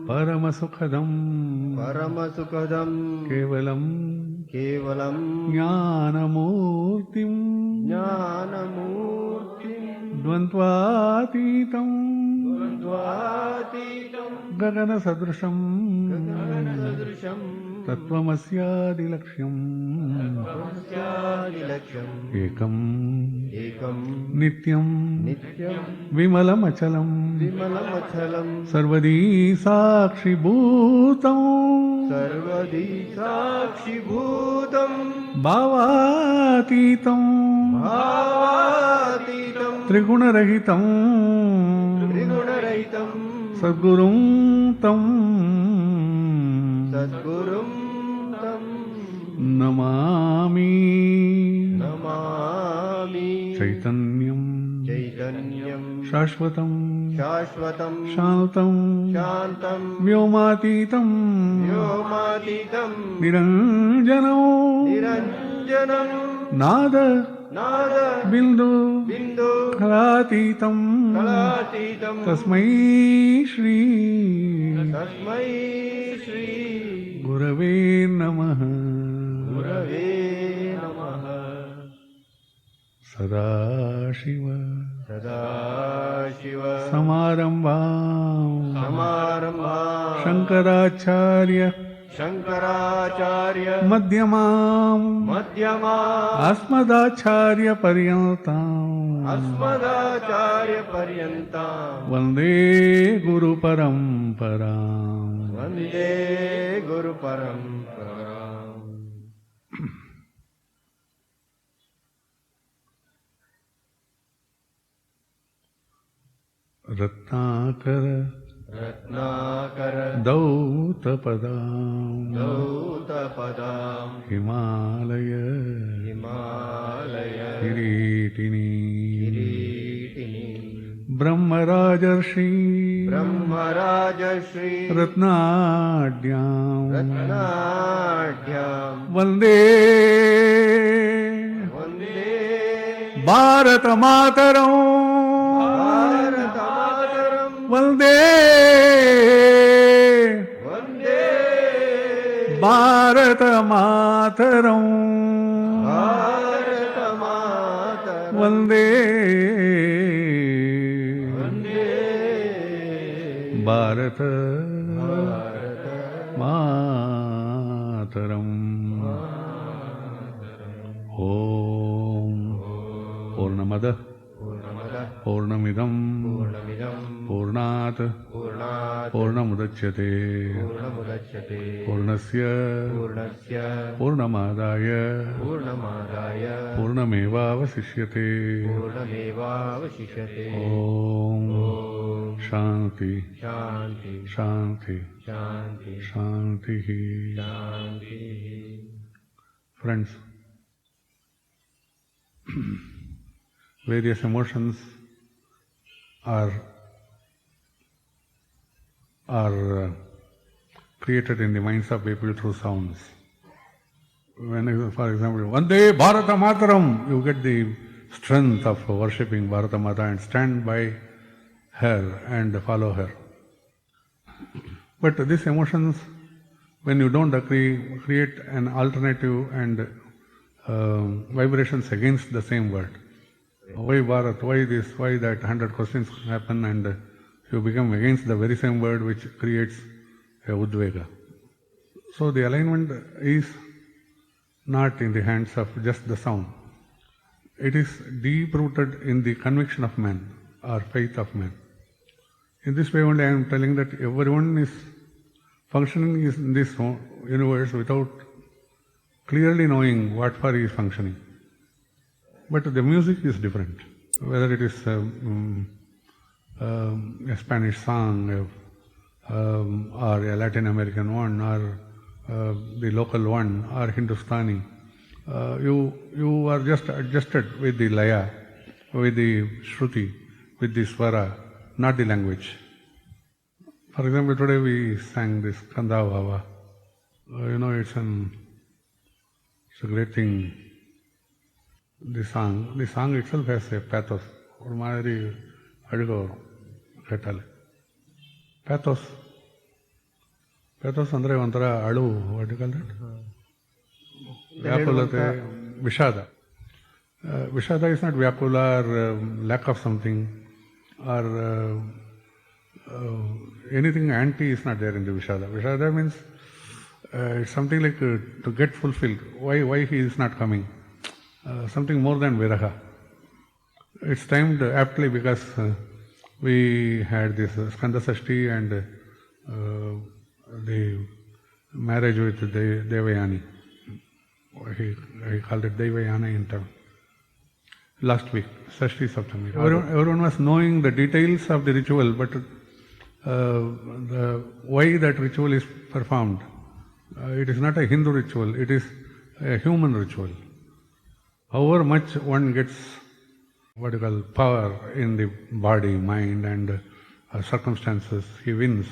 परमसुखदं केवलं ज्ञानमूर्तिं द्वन्द्वातीतं गगनसदृशं तत्त्वमस्यादिलक्ष्यम् एकं नित्यं विमलमचलं सर्वदी साक्षिभूतं भावातीतं त्रिगुणरहितं सद्गुरुं तं नमामि चैतन्यं शाश्वतं शान्तं व्योमातीतं निरञ्जनं नाद बिन्दु कलातीतं तस्मै श्री गुरवे नमः सदाशिव समारम्भां शङ्कराचार्य मध्यमाम् अस्मदाचार्यपर्यन्ताम् वन्दे गुरुपरम्पराम् रत्नाकर दौतपदां हिमालय किरीटिनी ब्रह्मराजर्षि रत्नाढ्यां वन्दे भारतमातरं वन्दे भारतमातरं वन्दे भारतमातरम् ॐ पूर्णमदः पूर्णमिदं पूर्णात् पूर्णमुदच्यते पूर्णस्य पूर्णमादाय पूर्णमेवावशिष्यते ॐ शान्ति शान्ति शान्तिः Friends, various emotions are created in the minds of people through sounds. When, for example, Vande Bharata Mataram, you get the strength of worshipping Bharata Mata and stand by her and follow her. But these emotions, when you don't agree, create an alternative and vibrations against the same word. Why Bharat, why this, why that, 100 questions happen and you become against the very same word which creates a udvega. So the alignment is not in the hands of just the sound. It is deep rooted in the conviction of man or faith of man. In this way only I am telling that everyone is functioning in this universe without clearly knowing what for he is functioning. But the music is different. Whether it is a Spanish song or a Latin American one or the local one or Hindustani, you are just adjusted with the laya, with the shruti, with the swara, not the language. For example, today we sang this skanda bhava. It's a great thing. The song itself has a pathos. ஒரு மாதிரி அழுக வரும் கேட்டாலே. Pathos ಅಂದರೆ ಒಂಥರ ಅಳುವು, what do you call that? ವ್ಯಾಕುಲತೆ, ವಿಷಾದ. Vishada is not vyakula or lack of something or anything anti is not there in the Vishada. Vishada means it's something like to get fulfilled. Why he is not coming? Something more than viraha. It's timed aptly because we had this skanda sashti and the marriage with Devayani. He called it Devayani in time. Last week, Sashti Saptami. Everyone was knowing the details of the ritual, but why that ritual is performed. It is not a Hindu ritual, it is a human ritual. However much one gets what you call power in the body, mind and circumstances, he wins.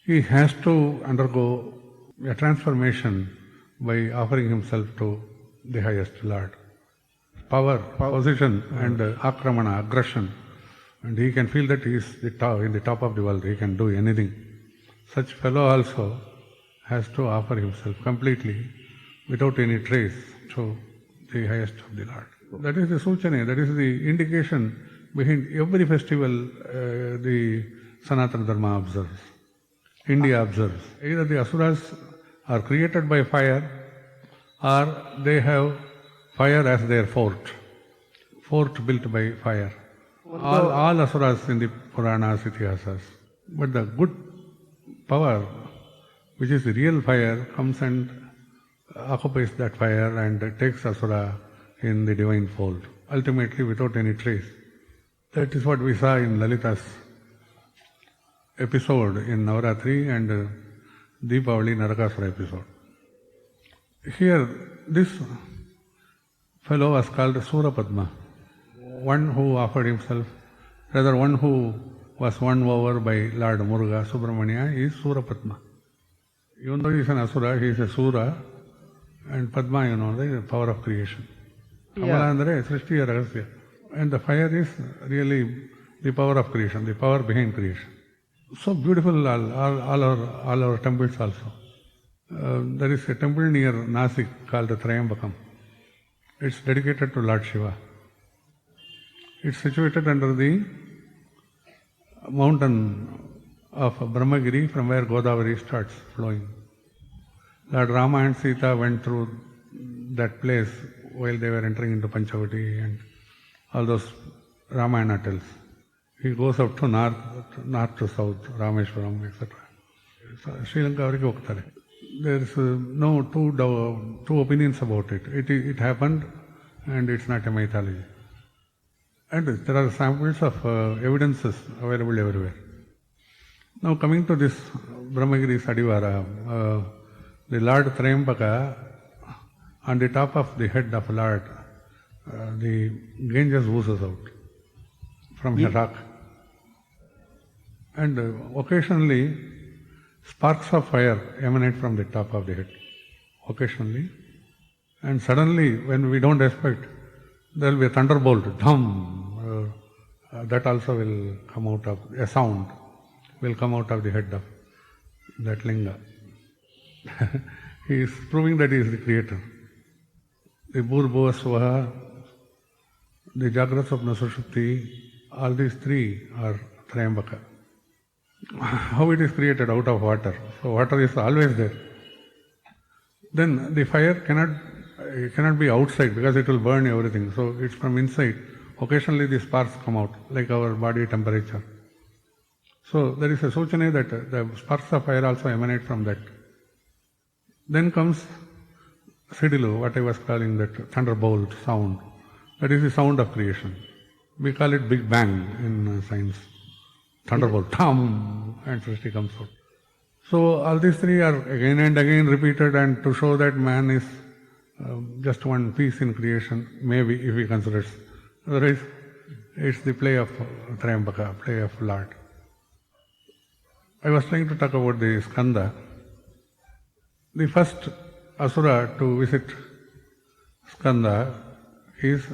He has to undergo a transformation by offering himself to the highest Lord. Power, position and akramana, aggression, and he can feel that he is in the top of the world, he can do anything. Such fellow also has to offer himself completely without any trace to the highest of the Lord. That is the Suchane, that is the indication behind every festival the Sanatana Dharma observes, India observes. Either the Asuras are created by fire or they have fire as their fort built by fire. All Asuras in the Puranas, Itihasas. But the good power, which is the real fire, comes and occupies that fire and takes Asura in the divine fold, ultimately without any trace. That is what we saw in Lalita's episode in Navaratri and Deepavali Narakasura episode. Here, this fellow was called Sura Padma, one who offered himself, rather one who was won over by Lord Muruga, Subramania, is Sura Padma. Even though he is an Asura, he is a Sura, and Padma, the power of creation. Kamala andre Srishti Rahasya. And the fire is really the power of creation, the power behind creation. So beautiful, all our temples also. There is a temple near Nasik called the Thrayambaka. It's dedicated to Lord Shiva. It's situated under the mountain of Brahmagiri from where Godavari starts flowing. Lord Rama and Sita went through that place while they were entering into Panchavati and all those Ramayana tells. He goes up to north to south, Rameshwaram, etc. Sri Lanka varaikku hogtare. There is no two opinions about it. It happened and it's not a mythology. And there are samples of evidences available everywhere. Now coming to this Brahmagiri Sadivara, the Lord Thrayambaka, on the top of the head of Lord, the Ganges oozes out from a rock. And occasionally sparks of fire emanate from the top of the head. Occasionally. And suddenly, when we don't expect, there will be a thunderbolt, dham. That also will come out of, a sound will come out of the head of that linga. He is proving that he is the creator. The Bhur Swaha, the Jagrat Swapna Sushupti, all these three are Thrayambaka. How it is created? Out of water. So water is always there. Then the fire cannot be outside because it will burn everything. So it's from inside. Occasionally the sparks come out, like our body temperature. So there is a Sochane that the sparks of fire also emanate from that. Then comes Sidilu, what I was calling that thunderbolt sound. That is the sound of creation. We call it Big Bang in science. Thunderbolt, thum, and Srishti comes out. So all these three are again and again repeated, and to show that man is just one piece in creation, maybe if he considers. Otherwise, It's the play of thrayambaka, play of Lord. I was trying to talk about the skanda. The first asura to visit skanda is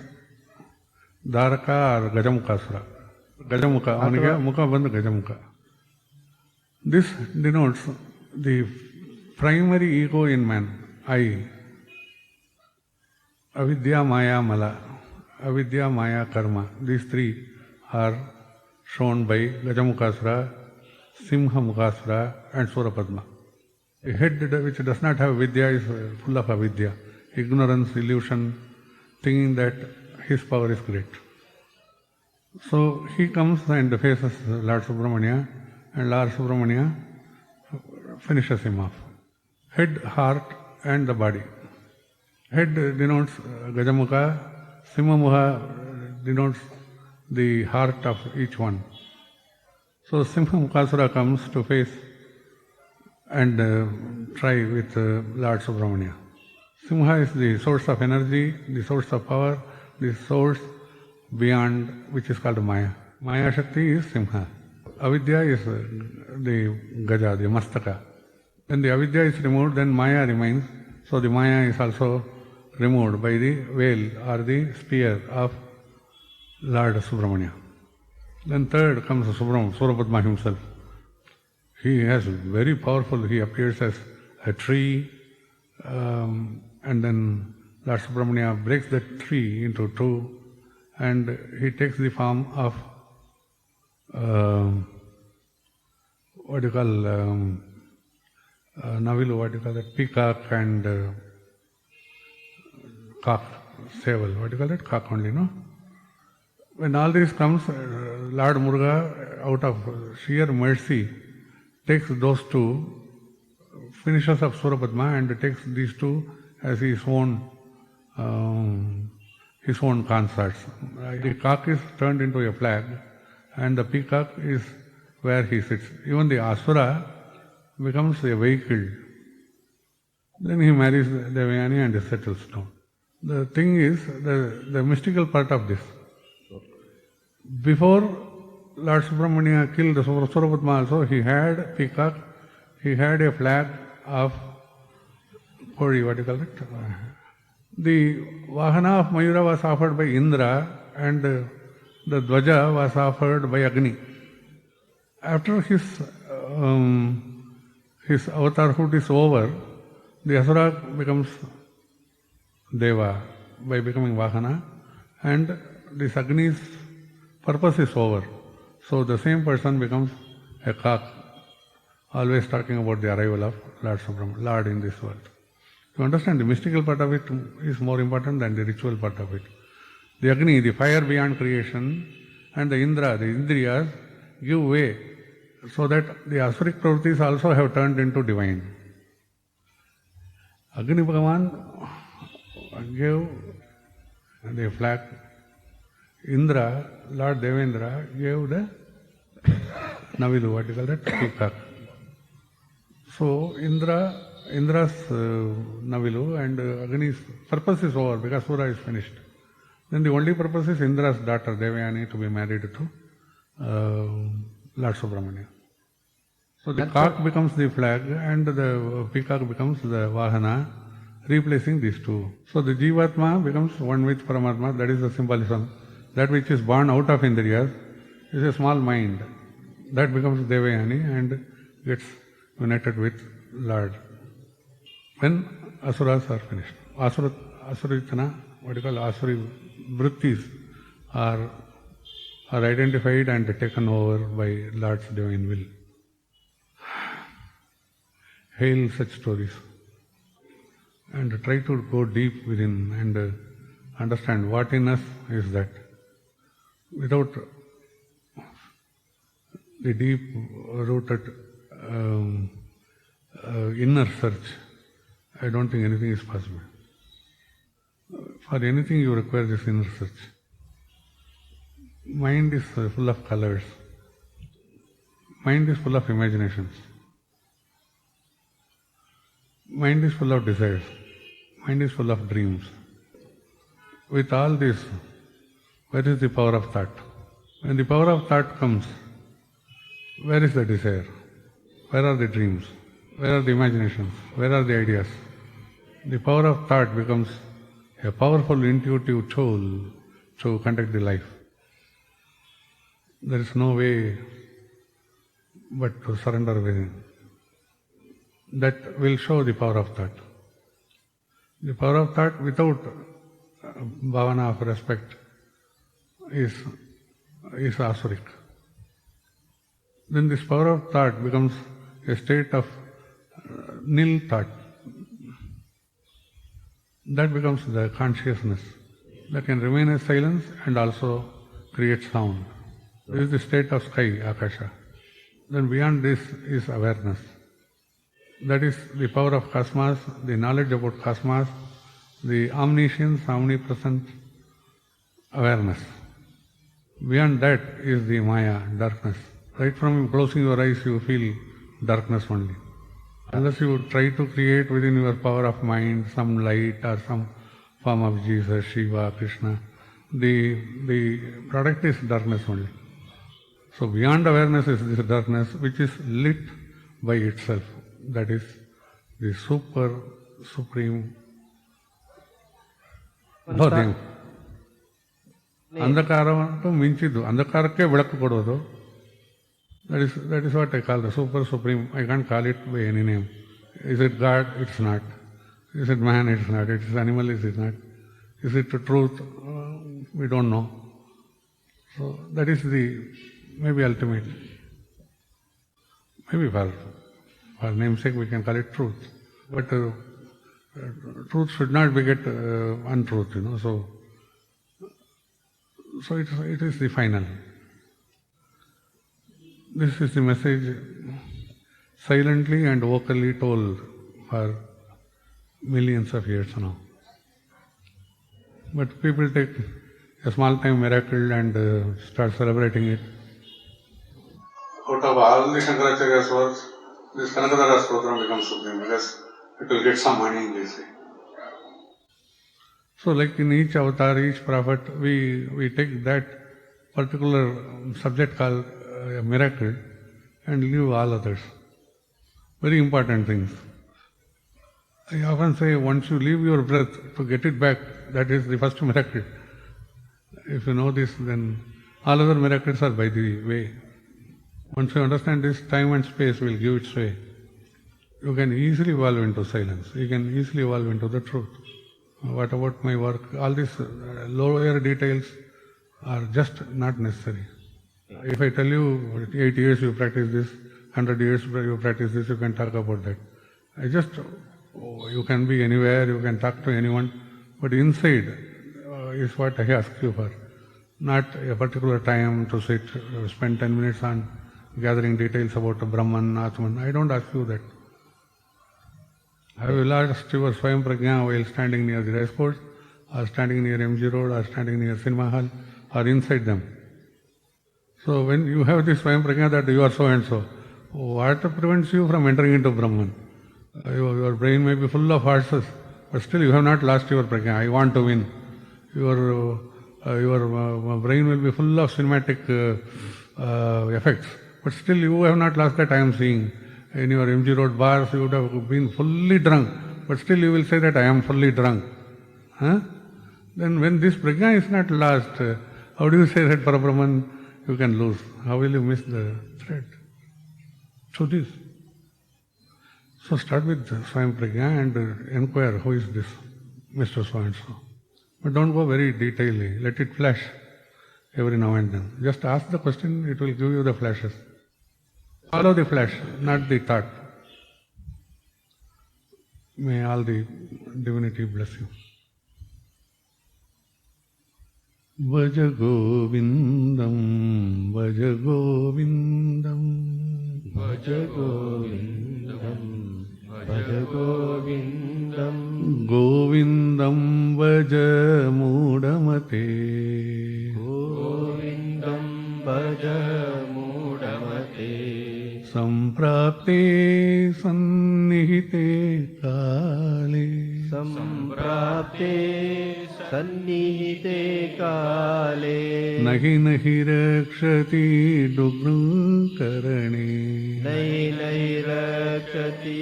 Dharaka or Gajamukasura. Gajamuka, avaniga mukha bandu Gajamuka. This denotes the primary ego in man, I. Avidya, Maya, Mala. Avidya, Maya, Karma. These three are shown by Gajamukasura, Simha Mukasura and Surapadma. A head which does not have Vidya is full of avidya, ignorance, illusion, thinking that his power is great. So he comes and faces Lord Subramanya, and Lord Subramanya finishes him off. Head, heart and the body. Head denotes Gajamukha, Simhamuha denotes the heart of each one. So Simha Mukasura comes to face and try with Lord Subramanya. Simha is the source of energy, the source of power, the source beyond which is called Maya. Maya Shakti is Simha. Avidya is the Gaja, the Mastaka. When the Avidya is removed, then Maya remains. So the Maya is also removed by the veil or the spear of Lord Subramanya. Then third comes Surapadma himself. He has very powerful, he appears as a tree, and then Lord Subramanya breaks that tree into two, and he takes the form of what do you call Navilu, what do you call that? Peacock and cock, sable, what do you call that? Cock only, no? When all this comes, Lord Muruga, out of sheer mercy, takes those two, finishes of Surapadma and takes these two as his own consorts. The cock is turned into a flag and the peacock is where he sits. Even the Asura becomes a vehicle. Then he marries Devayani and settles down. The thing is, the mystical part of this. Before Lord Subramanya killed Surapadma also, he had a peacock, he had a flag of Kodi, what do you call it? The Vahana of Mayura was offered by Indra and the Dvaja was offered by Agni. After his avatarhood is over, the Asura becomes Deva by becoming Vahana, and this Agni's purpose is over. So the same person becomes a cock, always talking about the arrival of Lord Subramanya, Lord in this world. You understand, the mystical part of it is more important than the ritual part of it. The Agni, the fire beyond creation, and the Indra, the Indriyas, give way so that the Asuric pravritis also have turned into divine. Agni Bhagavan gave the flag. Indra, Lord Devendra, gave the Navilu, what do you call that? Peacock. So Indra's Navilu and Agni's purpose is over because Sura is finished. Then the only purpose is Indra's daughter Devayani to be married to Lord Subramanya. So the cock becomes the flag and the peacock becomes the Vahana, replacing these two. So the Jivatma becomes one with Paramatma, that is the symbolism. That which is born out of Indriyas is a small mind. That becomes Devayani and gets united with Lord. When Asuras are finished. Asuritana, what you call Asuri Vrittis are identified and taken over by Lord's divine will. Hail such stories and try to go deep within and understand what in us is that. Without the deep-rooted inner search, I don't think anything is possible. For anything you require this inner search. Mind is full of colors. Mind is full of imaginations. Mind is full of desires. Mind is full of dreams. With all this, where is the power of thought? When the power of thought comes, where is the desire? Where are the dreams? Where are the imaginations? Where are the ideas? The power of thought becomes a powerful intuitive tool to conduct the life. There is no way but to surrender within. That will show the power of thought. The power of thought without bhavana of respect is asuric. Then this power of thought becomes a state of nil thought. That becomes the consciousness that can remain as silence and also create sound. This is the state of sky, akasha. Then beyond this is awareness. That is the power of cosmos, the knowledge about cosmos, the omniscience, omnipresent awareness. Beyond that is the maya, darkness. Right from closing your eyes you feel darkness only. Unless you try to create within your power of mind some light or some form of Jesus, Shiva, Krishna, the product is darkness only. So beyond awareness is this darkness which is lit by itself. That is the supreme ಧೋರ್ಯ. ಅಂಧಕಾರವನ್ನು ಮಿಂಚಿದ್ದು, ಅಂಧಕಾರಕ್ಕೆ ಬೆಳಕು ಕೊಡೋದು. That is what I call the supreme. I can't call it by any name. Is it God? It's not. Is it man? It's not. It is animal? It is not. Is it the truth? We don't know. So that is the maybe ultimate. Maybe for namesake we can call it truth. But truth should not beget untruth, So it is the final. This is the message silently and vocally told for millions of years now. But people take a small time miracle and start celebrating it. Out of all the Shankaracharya's works, this Kanakadara Stotram becomes supreme because it will get some money, they say. So like in each avatar, each prophet, we take that particular subject called a miracle and leave all others. Very important things. I often say once you leave your breath to get it back, that is the first miracle. If you know this, then all other miracles are by the way. Once you understand this, time and space will give its way. You can easily evolve into silence. You can easily evolve into the truth. What about my work? All these lower details are just not necessary. If I tell you 8 years you practice this, 100 years you practice this, you can talk about that. You can be anywhere, you can talk to anyone, but inside is what I ask you for. Not a particular time to sit, spend 10 minutes on gathering details about Brahman, Atman. I don't ask you that. Have you lost your Swayam Prajna while standing near the race course, or standing near MG Road, or standing near cinema hall, or inside them? So when you have this Swayam Prajna that you are so and so, what prevents you from entering into Brahman? Your brain may be full of horses, but still you have not lost your Prajna. I want to win. Your brain will be full of cinematic effects, but still you have not lost that I am seeing. In your MG Road bars, you would have been fully drunk, but still you will say that I am fully drunk. Then when this prajna is not lost, how do you say that Parabrahman you can lose? How will you miss the thread? So this. So start with Swayam Prajna and inquire who is this Mr. So-and-so. But don't go very detailedly. Let it flash every now and then. Just ask the question, it will give you the flashes. Follow the flash, not the thought. May all the divinity bless you. Vaja Govindam, Vaja Govindam, Vaja Govindam, Vaja Govindam, Govindam Vaja Mudamate, Govindam Vaja Mudamate, Samprapte Sannihite Kale, Samprapte Sannihite Kale, नहि नहि रक्षति डुग्रंकरणे नहि नहि रक्षति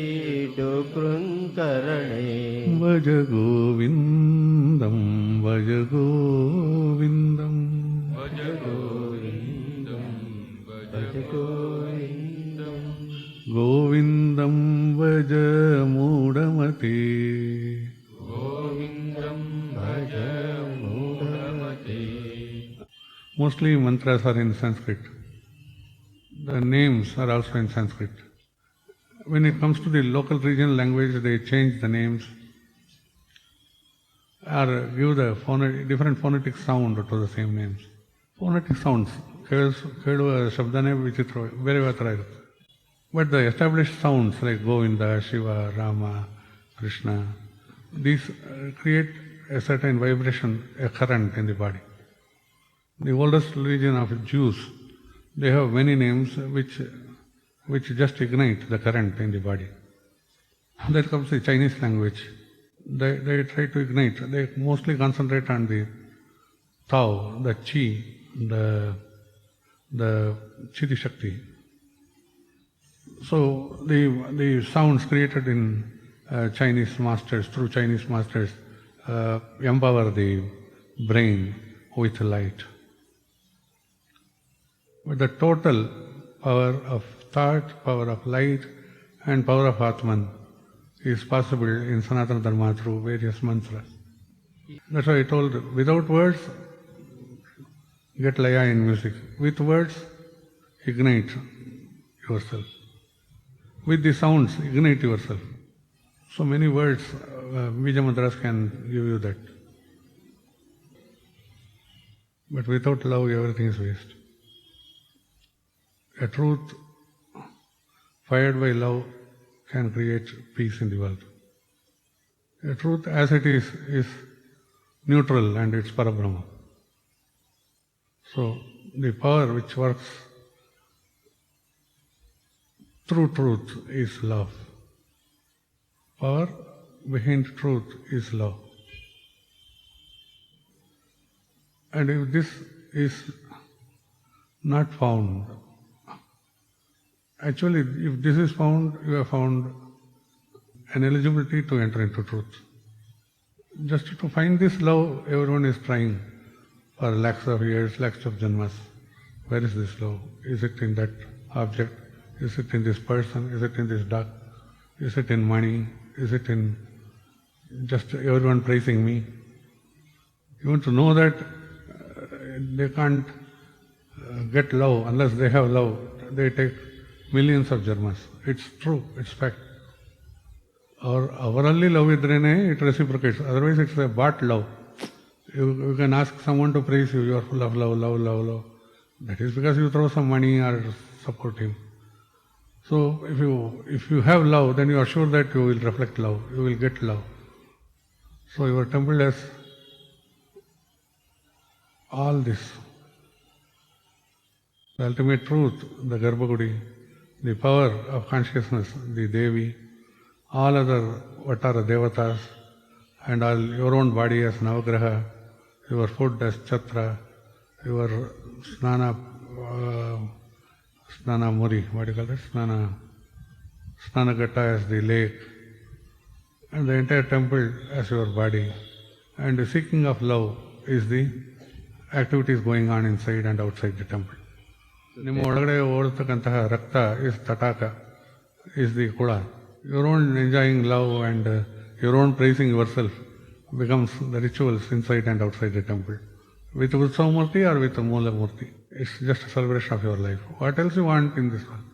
डुकृङ्करणे भज गोविन्दं भज गोविन्दं भज गोविन्दं भज गोविन्दं गोविन्दं भज मूढमते गोविन्दं भज मूढमते. Mostly mantras are in Sanskrit. The names are also in Sanskrit. When it comes to the local regional language, they change the names or give the different phonetic sound to the same names. Phonetic sounds, ಕೇಳುವ ಶಬ್ದನೇ ವಿಚಿತ್ರ ಬೇರೆ ಬೇರೆ ಥರ ಇರುತ್ತೆ. But the established sounds like Govinda, Shiva, Rama, Krishna, these create a certain vibration, a current in the body. The oldest religion of Jews, they have many names which just ignite the current in the body. That comes the Chinese language. They try to ignite. They mostly concentrate on the Tao, the Qi, the Chiti Shakti. So the sounds created in Chinese masters, through Chinese masters, empower the brain with light. But the total power of thought, power of light, and power of Atman is possible in Sanatana Dharma through various mantras. That's why I told, without words, get laya in music. With words, ignite yourself. With the sounds, ignite yourself. So many words, Bija mantras can give you that. But without love, everything is waste. A truth fired by love can create peace in the world. A truth as it is neutral and it's Parabrahma. So the power which works through truth is love. Power behind truth is love. And if this is not found, actually if this is found, you have found an eligibility to enter into truth. Just to find this love, everyone is trying for lakhs of years, lakhs of janmas. Where is this love? Is it in that object? Is it in this person? Is it in this duck? Is it in money? Is it in just everyone praising me? You want to know that they can't get love unless they have love. They take millions of janmas. It's true, it's fact. Avರಲ್ಲಿ love ಇದ್ರೇನೆ it reciprocates. Otherwise it's a bought love. You can ask someone to praise you. You are full of love, love, love, love. That is because you throw some money or support him. So if you have love, then you are sure that you will reflect love. You will get love. So your temple has all this. The ultimate truth, the Garbhagudi, the power of consciousness, the Devi, all other Vatara Devatas, and all your own body as Navagraha, your food as Chatra, your Snana Muri, what do you call it? Snanagatta as the lake, and the entire temple as your body. And the seeking of love is the activities going on inside and outside the temple. ನಿಮ್ಮ ಒಳಗಡೆ ಓಡತಕ್ಕಂತಹ ರಕ್ತ is ತಟಾಕ, is the ಕುಳ. Your own enjoying love and your own praising yourself becomes the rituals inside and outside the temple. With Utsavamurti or with Moola Murti. It's just a celebration of your life. What else you want in this world?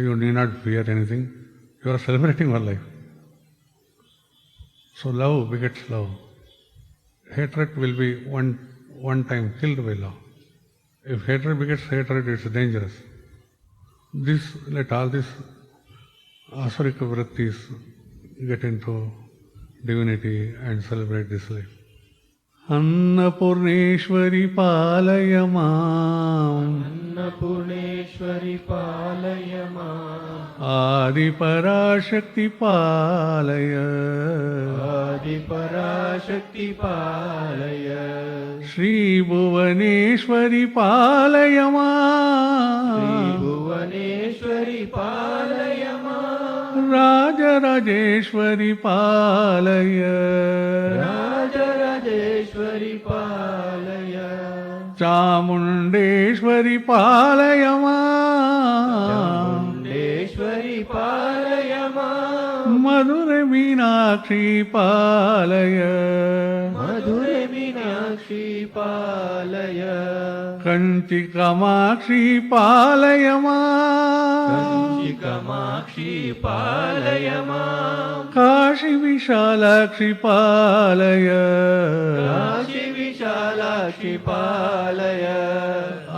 You need not fear anything. You are celebrating your life. So love begets love. Hatred will be one time killed by love. If hatred begets hatred, it's dangerous. Let all these Asarika vrittis get into divinity and celebrate this life. Annapoorneshwari palayamam. Annapoorneshwari palayamam. Adi Parashakti पालय आदिपराशक्ति पालय श्रीभुवनेश्वरि पालय माम् श्रीभुवनेश्वरि पालय माम् राजराजेश्वरि पालय राजराजेश्वरि पालय चामुण्डेश्वरि पालय माम् चामुण्डेश्वरि पालय माम् मधुरै मीनाक्षी पालय मधुरै मीनाक्षी पालय कंचि कामाक्षी पालय माम् कंचि कामाक्षी पालय माम् काशी विशालाक्षी पालय काशी विशालाक्षी पालय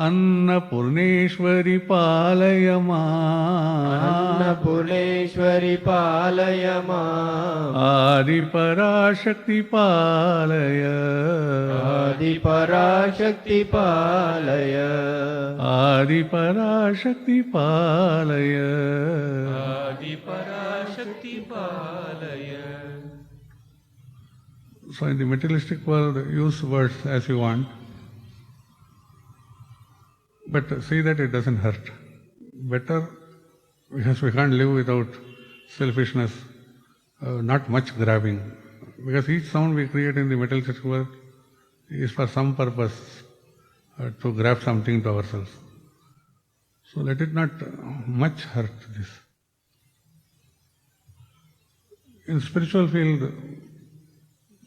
अन्नपूर्णेश्वरि पालय माम् अन्नपूर्णेश्वरि पालय माम् आदिपराशक्ति पालय आदिपराशक्ति पालय आदिपराशक्ति पालय आदिपराशक्ति पालय. So in the materialistic world, use words as you want, but see that it doesn't hurt. Better, because we can't live without selfishness, not much grabbing. Because each sound we create in the materialistic world is for some purpose, to grab something to ourselves. So let it not much hurt this. In spiritual field,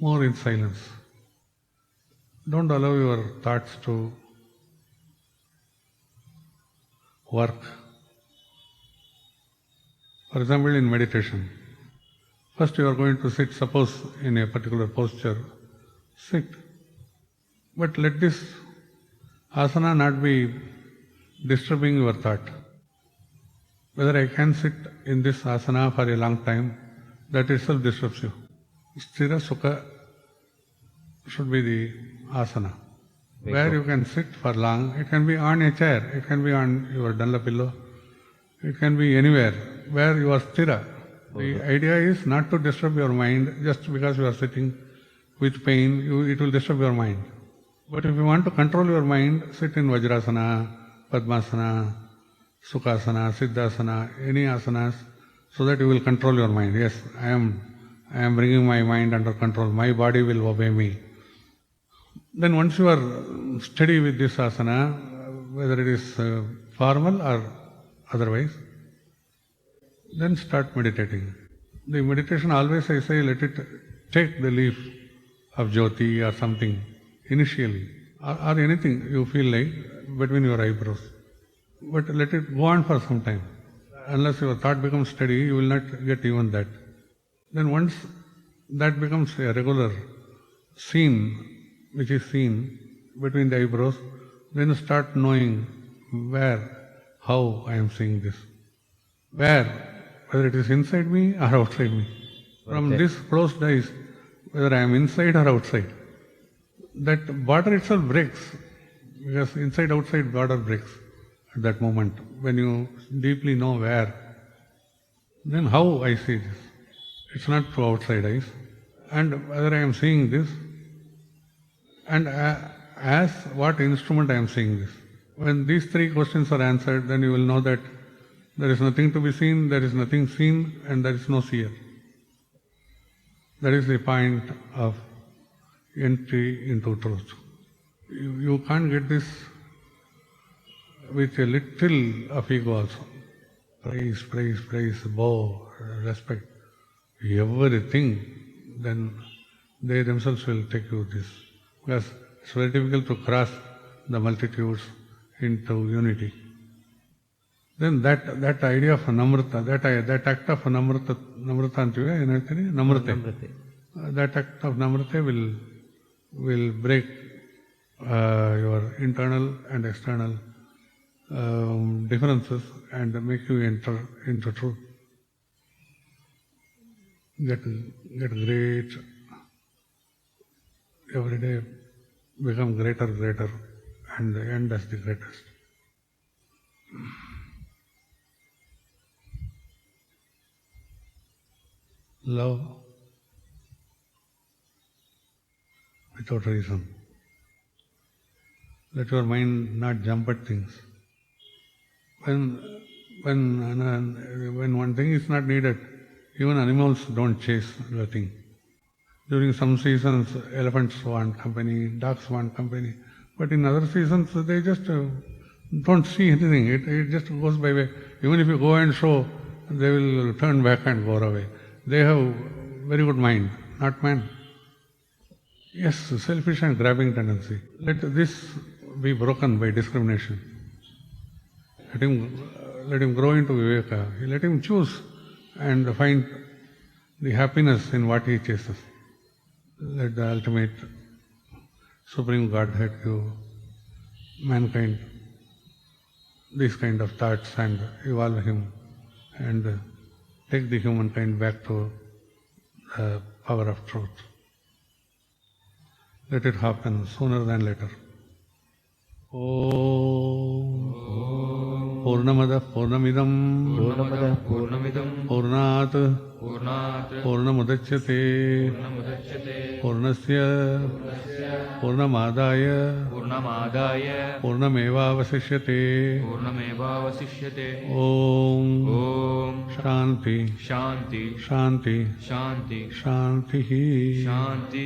more in silence. Don't allow your thoughts to work. For example, in meditation, first you are going to sit, suppose in a particular posture, sit. But let this asana not be disturbing your thought. Whether I can sit in this asana for a long time, that itself disturbs you. Sthira Sukha should be the asana, where you can sit for long. It can be on a chair, it can be on your Dunlop pillow, it can be anywhere where you are sthira. The idea is not to disturb your mind just because you are sitting with pain, it will disturb your mind. But if you want to control your mind, sit in Vajrasana, Padmasana, Sukhasana, Siddhasana, any asanas, so that you will control your mind. Yes, I am bringing my mind under control, my body will obey me. Then once you are steady with this asana, whether it is formal or otherwise, then start meditating. The meditation always I say, let it take the leaf of Jyoti or something initially, or anything you feel like between your eyebrows. But let it go on for some time. Unless your thought becomes steady, you will not get even that. Then once that becomes a regular scene, which is seen between the eyebrows, then start knowing where, how I am seeing this. Where, whether it is inside me or outside me. From this closed eyes, whether I am inside or outside. That border itself breaks, because inside-outside border breaks at that moment. When you deeply know where, then how I see this. It's not through outside eyes. And whether I am seeing this, and as what instrument I am seeing this. When these three questions are answered, then you will know that there is nothing to be seen, there is nothing seen, and there is no seer. That is the point of entry into truth. You can't get this with a little of ego also. Praise, praise, praise, bow, respect, everything, then they themselves will take you this. Because it's very difficult to cross the multitudes into unity. Then that idea of namrata, that act of namrata antive, namrate. That act of namrate will break your internal and external differences and make you enter into truth. Get great, every day become greater, and the end as the greatest. love without reason. Let your mind not jump at things. When one thing is not needed, even animals don't chase the thing. During some seasons, elephants want company, ducks want company, but in other seasons, they just don't see anything. It just goes by way. Even if you go and show, they will turn back and go away. They have very good mind, not man. Yes, selfish and grabbing tendency. Let this be broken by discrimination. Let him grow into viveka. Let him choose and find the happiness in what he chases. Let the ultimate Supreme Godhead give mankind these kind of thoughts and evolve him and take the humankind back to the power of truth. Let it happen sooner than later. Om Purnamada Purnamidam Purnamada Purnamidam Purnat Purnat Purnamudachyate Purnamudachyate Purnasya Purnamadaya Purnamadaya Purnamevavasishyate Purnamevavasishyate Om Om Shanti Shanti Shanti Shanti Shanti Shanti